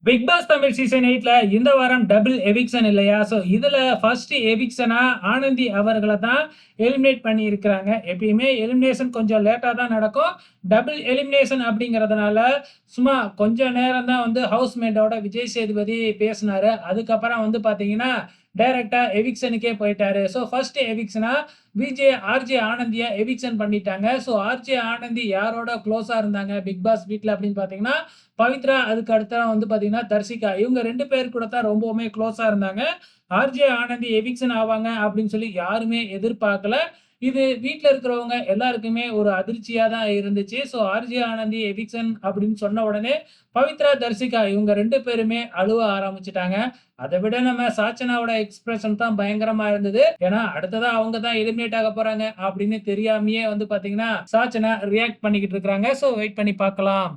Big pass Tamil season 8ல இந்த வாரம் double eviction இல்லையா? ஸோ இதுல ஃபர்ஸ்ட் எவிக்ஷனா ஆனந்தி அவர்கள தான் எலிமினேட் பண்ணியிருக்கிறாங்க. எப்பயுமே எலிமினேஷன் கொஞ்சம் லேட்டா தான் நடக்கும். டபுள் எலிமினேஷன் அப்படிங்கிறதுனால சும்மா கொஞ்ச நேரம் தான் வந்து ஹவுஸ்மேட்டோட விஜய் சேதுபதி பேசினாரு. அதுக்கப்புறம் வந்து பார்த்தீங்கன்னா, டைரக்ட்டா எவிக்ஷனுக்கே போயிட்டாரு. ஸோ ஃபர்ஸ்ட் எவிக்ஷனா ஆர்ஜே ஆனந்திய எவிக்ஷன் பண்ணிட்டாங்க. ஸோ ஆர்ஜே ஆனந்தி யாரோட குளோஸா இருந்தாங்க பிக் பாஸ் வீட்ல அப்படின்னு பார்த்தீங்கன்னா, பவித்ரா அதுக்கு அடுத்தா வந்து பார்த்தீங்கன்னா, தர்ஷிகா. இவங்க 2 பேர் கூட தான் ரொம்பவுமே குளோஸா இருந்தாங்க. ஆர்ஜே ஆனந்தி எவிக்ஷன் ஆவாங்க அப்படின்னு சொல்லி யாருமே எதிர்பார்க்கல. இது வீட்ல இருக்கிறவங்க எல்லாருக்குமே ஒரு அதிர்ச்சியா தான் இருந்துச்சு. ஸோ ஆர்ஜே ஆனந்தி எவிக்ஷன் அப்படின்னு சொன்ன உடனே, பவித்ரா, தர்ஷிகா இவங்க 2 பேருமே அழுவ ஆரம்பிச்சுட்டாங்க. அத விட நம்ம சாச்சனாவோட எக்ஸ்பிரஷன் தான் பயங்கரமா இருந்தது. ஏன்னா, அடுத்ததா அவங்க தான் எலிமினேட் ஆக போறாங்க அப்படின்னு தெரியாமயே வந்து பார்த்தீங்கன்னா, சாச்சனா ரியாக்ட் பண்ணிக்கிட்டு இருக்காங்க. ஸோ வெயிட் பண்ணி பார்க்கலாம்.